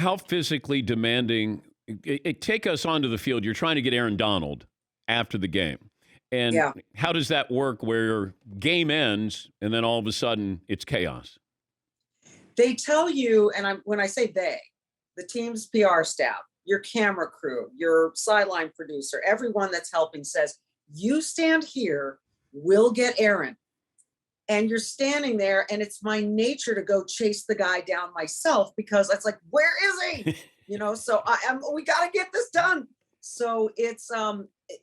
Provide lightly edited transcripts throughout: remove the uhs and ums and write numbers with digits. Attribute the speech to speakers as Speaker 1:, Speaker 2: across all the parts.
Speaker 1: how physically demanding take us onto the field. You're trying to get Aaron Donald after the game. And
Speaker 2: Yeah.
Speaker 1: how does that work where game ends and then all of a sudden it's chaos?
Speaker 2: They tell you, and when I say they, the team's PR staff, your camera crew, your sideline producer, everyone that's helping says, you stand here, we'll get Aaron. And you're standing there, and it's my nature to go chase the guy down myself because it's like, where is he? So we got to get this done. So it's,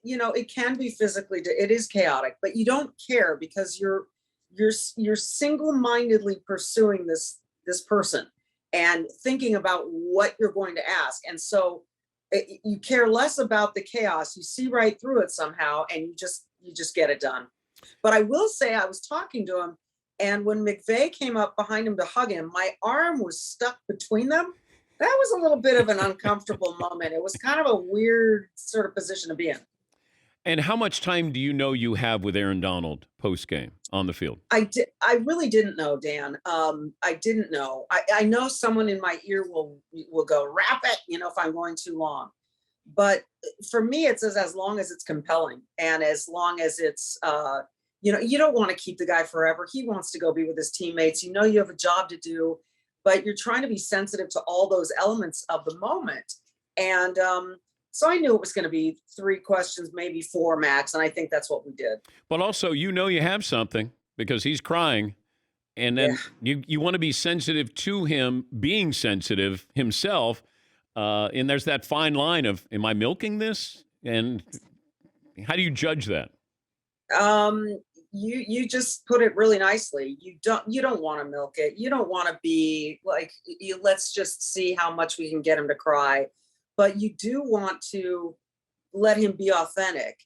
Speaker 2: it can be physically, it is chaotic, but you don't care because you're single-mindedly pursuing this person and thinking about what you're going to ask. And so you care less about the chaos. You see right through it somehow, and you just get it done. But I will say I was talking to him, and when McVay came up behind him to hug him, my arm was stuck between them. That was a little bit of an uncomfortable moment. It was kind of a weird sort of position to be in.
Speaker 1: And how much time do you know you have with Aaron Donald post game on the field?
Speaker 2: I really didn't know, Dan. I didn't know. I know someone in my ear will go wrap it, if I'm going too long. But for me, it says as long as it's compelling and as long as it's, you don't want to keep the guy forever. He wants to go be with his teammates. You have a job to do, but you're trying to be sensitive to all those elements of the moment. And so I knew it was going to be 3 questions, maybe 4 max. And I think that's what we did.
Speaker 1: But also, you have something because he's crying. And then you want to be sensitive to him being sensitive himself. And there's that fine line of, am I milking this? And how do you judge that?
Speaker 2: You just put it really nicely. You don't want to milk it. You don't want to be like, let's just see how much we can get him to cry. But you do want to let him be authentic.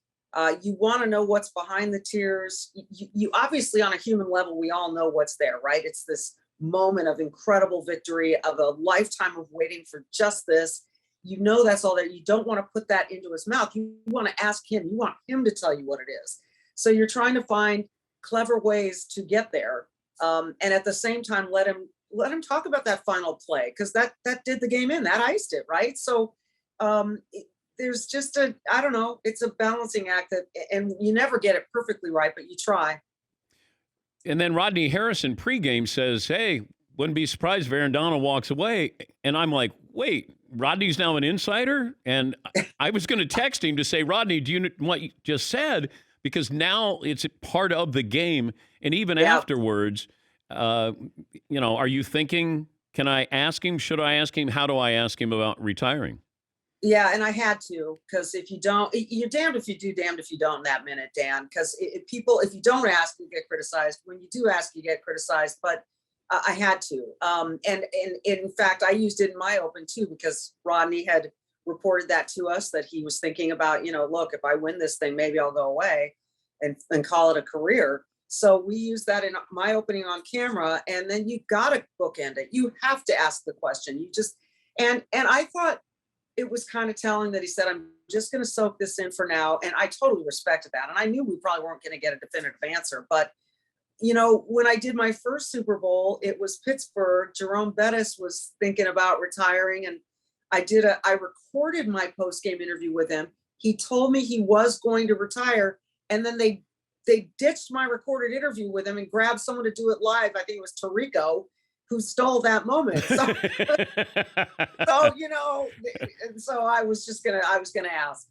Speaker 2: You want to know what's behind the tears. You obviously, on a human level, we all know what's there, right? It's this moment of incredible victory, of a lifetime of waiting for just this. That's all there. You don't want to put that into his mouth. You want to ask him. You want him to tell you what it is. So you're trying to find clever ways to get there, and at the same time let him talk about that final play, because that did the game in, that iced it, right? So there's just I don't know, it's a balancing act and you never get it perfectly right, but you try.
Speaker 1: And then Rodney Harrison pregame says, hey, wouldn't be surprised if Aaron Donald walks away. And I'm like, wait, Rodney's now an insider? And I was going to text him to say, Rodney, do you know what you just said? Because now it's part of the game. And even afterwards, are you thinking, can I ask him? Should I ask him? How do I ask him about retiring?
Speaker 2: Yeah, and I had to, because if you don't, you're damned if you do, damned if you don't in that minute, Dan. Because if you don't ask, you get criticized. When you do ask, you get criticized. But I had to, and in fact, I used it in my open too, because Rodney had reported that to us, that he was thinking about, look, if I win this thing, maybe I'll go away and call it a career. So we used that in my opening on camera, and then you got to bookend it. You have to ask the question. And I thought it was kind of telling that he said, I'm just going to soak this in for now. And I totally respected that. And I knew we probably weren't going to get a definitive answer. But, when I did my first Super Bowl, it was Pittsburgh. Jerome Bettis was thinking about retiring. And I recorded my post-game interview with him. He told me he was going to retire. And then they ditched my recorded interview with him and grabbed someone to do it live. I think it was Tirico, who stole that moment. So, so I was gonna ask.